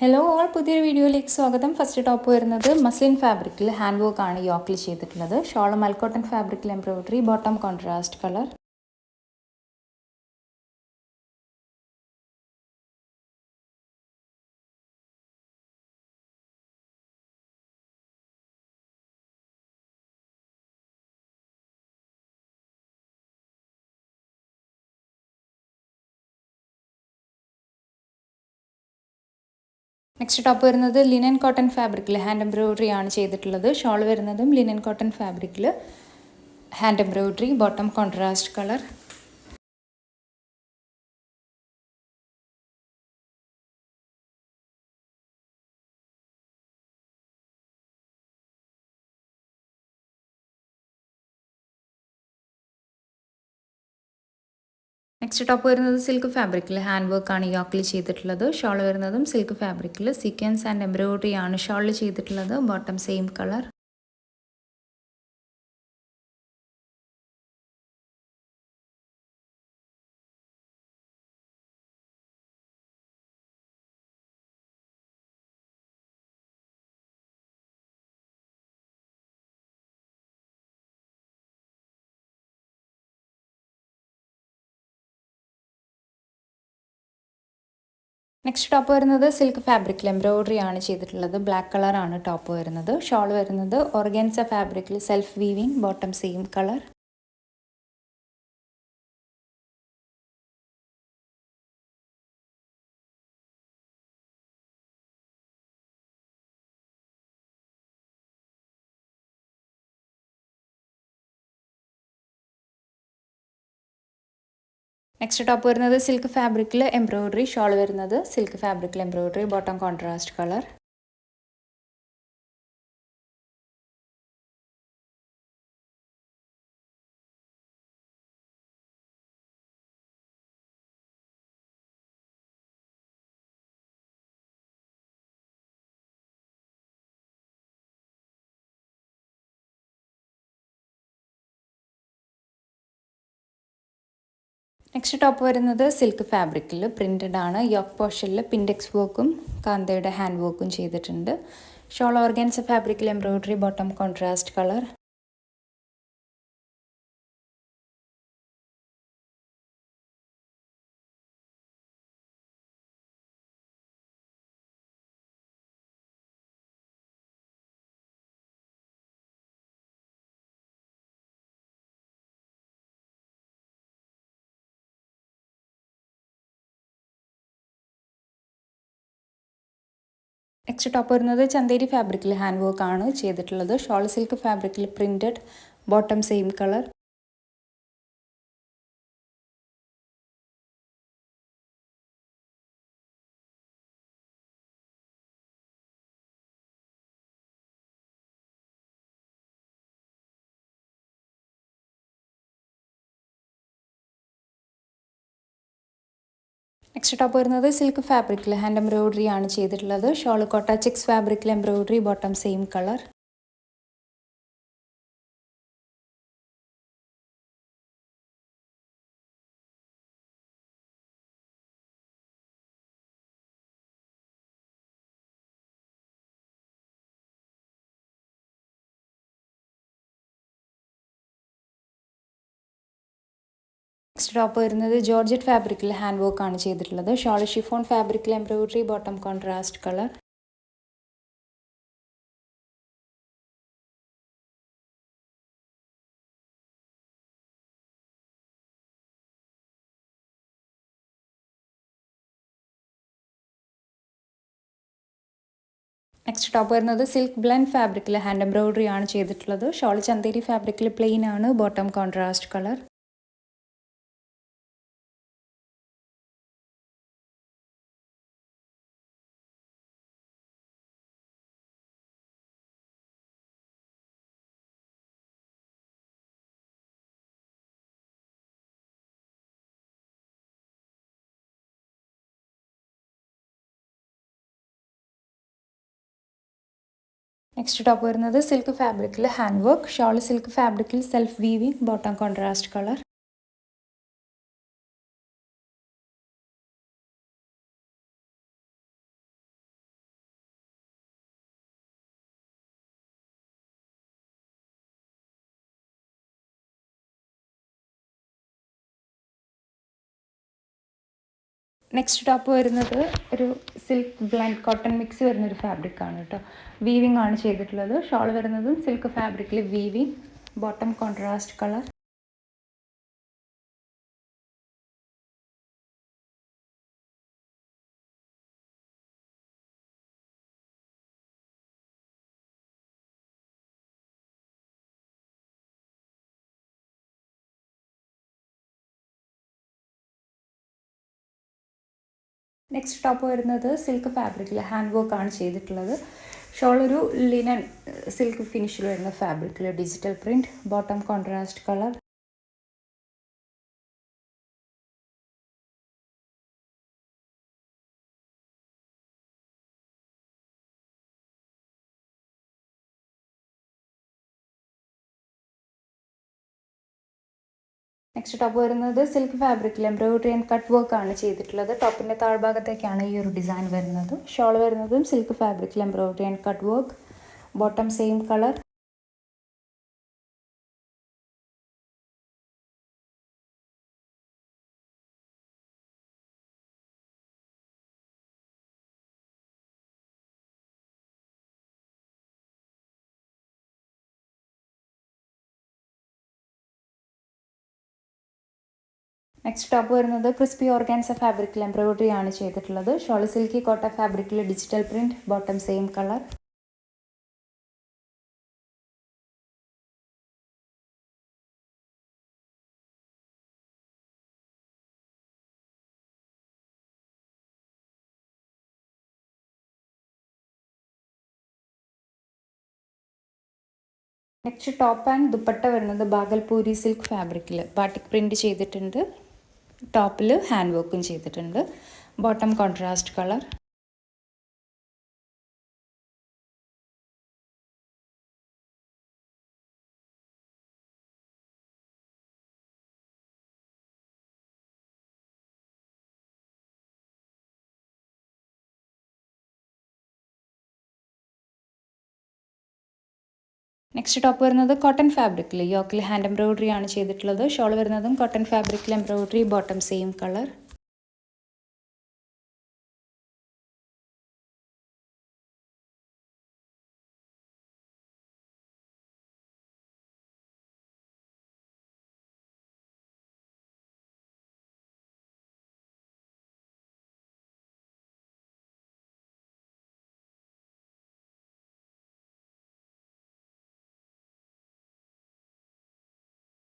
Hello all പുതിയൊരു വീഡിയോയിലേക്ക് സ്വാഗതം. ഫസ്റ്റ് ടോപ്പ് വരുന്നത് മസ്ലിൻ ഫാബ്രിക്കിൽ ഹാൻഡ് വർക്ക് ആണ് യോക്കിൽ ചെയ്തിട്ടുള്ളത്. ഷോൾ മൽക്കോട്ടൺ ഫാബ്രിക്കിൽ embroidery, bottom contrast colour. Next top വരുന്നത് ലിനൻ കോട്ടൺ ഫാബ്രിക്കിൽ ഹാൻഡ് എംബ്രോയിഡറി ആണ് ചെയ്തിട്ടുള്ളത്. ഷോൾ വരുന്നതും ലിനൻ കോട്ടൺ ഫാബ്രിക്കിൽ hand embroidery, bottom contrast colour. Next top വരുന്നത് സിൽക്ക് ഫാബ്രിക്കിൽ ഹാൻഡ് വർക്ക് ആണ് യോക്കിൽ ചെയ്തിട്ടുള്ളത്. ഷോൾ വരുന്നതും സിൽക്ക് ഫാബ്രിക്കിൽ സീക്വൻസ് ആൻഡ് എംബ്രോയിഡറി ആണ് ഷോളിൽ ചെയ്തിട്ടുള്ളത്. Bottom same colour. Next top വരുന്നത് സിൽക്ക് ഫാബ്രിക്കിൽ എംബ്രോയിഡറി ആണ് ചെയ്തിട്ടുള്ളത്. ബ്ലാക്ക് കളറാണ് ടോപ്പ് വരുന്നത്. ഷോൾ വരുന്നത് ഓർഗൻസ ഫാബ്രിക്കിൽ self weaving, bottom same colour. Next top വരുന്നത് സിൽക്ക് ഫാബ്രിക്കിൽ എംബ്രോയിഡറി, ഷോൾ വരുന്നത് സിൽക്ക് ഫാബ്രിക്കിൽ embroidery, bottom contrast colour. Next top വരുന്നത് സിൽക്ക് ഫാബ്രിക്കിൽ പ്രിൻറ്റഡ് ആണ്. യോക്ക് പോർഷനിൽ പിൻഡെക്സ് വർക്കും കാന്തയുടെ ഹാൻഡ് വർക്കും ചെയ്തിട്ടുണ്ട്. ഷോൾ ഓർഗൻസ ഫാബ്രിക്കിൽ embroidery, bottom contrast colour. Next top വരുന്നത് ചന്തേരി ഫാബ്രിക്കിൽ ഹാൻഡ് വർക്ക് ആണ് ചെയ്തിട്ടുള്ളത്. ഷോൾ സിൽക്ക് ഫാബ്രിക്കിൽ printed, bottom same colour. Next top വരുന്നത് സിൽക്ക് ഫാബ്രിക്കിൽ ഹാൻഡ് എംബ്രോയിഡറി ആണ് ചെയ്തിട്ടുള്ളത്. ഷോൾ കോട്ട ചെക്സ് ഫാബ്രിക്കിൽ embroidery, bottom same colour. Next top വരുന്നത് ജോർജറ്റ് ഫാബ്രിക്കിൽ ഹാൻഡ് വർക്ക് ആണ് ചെയ്തിട്ടുള്ളത്. ഷോൾ ഷിഫോൺ ഫാബ്രിക്കിൽ embroidery, bottom contrast colour. Next top വരുന്നത് സിൽക്ക് ബ്ലെൻഡ് ഫാബ്രിക്കിൽ ഹാൻഡ് എംബ്രോയിഡറി ആണ് ചെയ്തിട്ടുള്ളത്. ഷോൾ ചന്തേരി ഫാബ്രിക്കിൽ പ്ലെയിൻ ആണ്, bottom contrast colour. Next top വരുന്നത് സിൽക്ക് ഫാബ്രിക്കിൽ ഹാൻഡ് വർക്ക്, ഷോൾ സിൽക്ക് ഫാബ്രിക്കിൽ self weaving, bottom contrast colour. Next top വരുന്നത് ഒരു സിൽക്ക് ബ്ലൻഡ് കോട്ടൺ മിക്സ് വരുന്നൊരു ഫാബ്രിക്കാണ് കേട്ടോ. വീവിങ് ആണ് ചെയ്തിട്ടുള്ളത്. ഷോൾ വരുന്നതും സിൽക്ക് ഫാബ്രിക്കിൽ weaving, bottom contrast colour. Next top വരുന്നത് സിൽക്ക് ഫാബ്രിക്കിൽ ഹാൻഡ് വർക്ക് ആണ് ചെയ്തിട്ടുള്ളത്. ഷോൾ ഒരു ലിനൻ സിൽക്ക് ഫിനിഷിൽ വരുന്ന ഫാബ്രിക്കിൽ digital print, bottom contrast colour. Next top വരുന്നത് സിൽക്ക് ഫാബ്രിക്കിൽ എംബ്രോയിഡറി ആൻഡ് കട്ട് വർക്ക് ആണ് ചെയ്തിട്ടുള്ളത്. ടോപ്പിൻ്റെ താഴ്ഭാഗത്തേക്കാണ് ഈ ഒരു ഡിസൈൻ വരുന്നത്. ഷോൾ വരുന്നതും സിൽക്ക് ഫാബ്രിക്കിൽ embroidery and cut work, bottom same colour. Next top വരുന്നത് ക്രിസ്പി ഓർഗാൻസ ഫാബ്രിക്കിൽ എംബ്രോയിഡറി ആണ് ചെയ്തിട്ടുള്ളത്. ഷോൾ സിൽക്കി കോട്ട ഫാബ്രിക്കിൽ digital print, bottom same colour. Next top and dupatta വരുന്നത് ബാഗൽപൂരി സിൽക്ക് ഫാബ്രിക്കിൽ ബാട്ടിക് പ്രിൻറ്റ് ചെയ്തിട്ടുണ്ട്. ടോപ്പിൽ ഹാൻഡ് വർക്കും ചെയ്തിട്ടുണ്ട്. Bottom contrast colour. Next top വരുന്നത് കോട്ടൺ ഫാബ്രിക്കിൽ യോക്കിൽ ഹാൻഡ് എംബ്രോയിഡറി ആണ് ചെയ്തിട്ടുള്ളത്. ഷോൾ വരുന്നതും കോട്ടൺ ഫാബ്രിക്കിൽ എംബ്രോയിഡറി, ബോട്ടം സെയിം കളർ.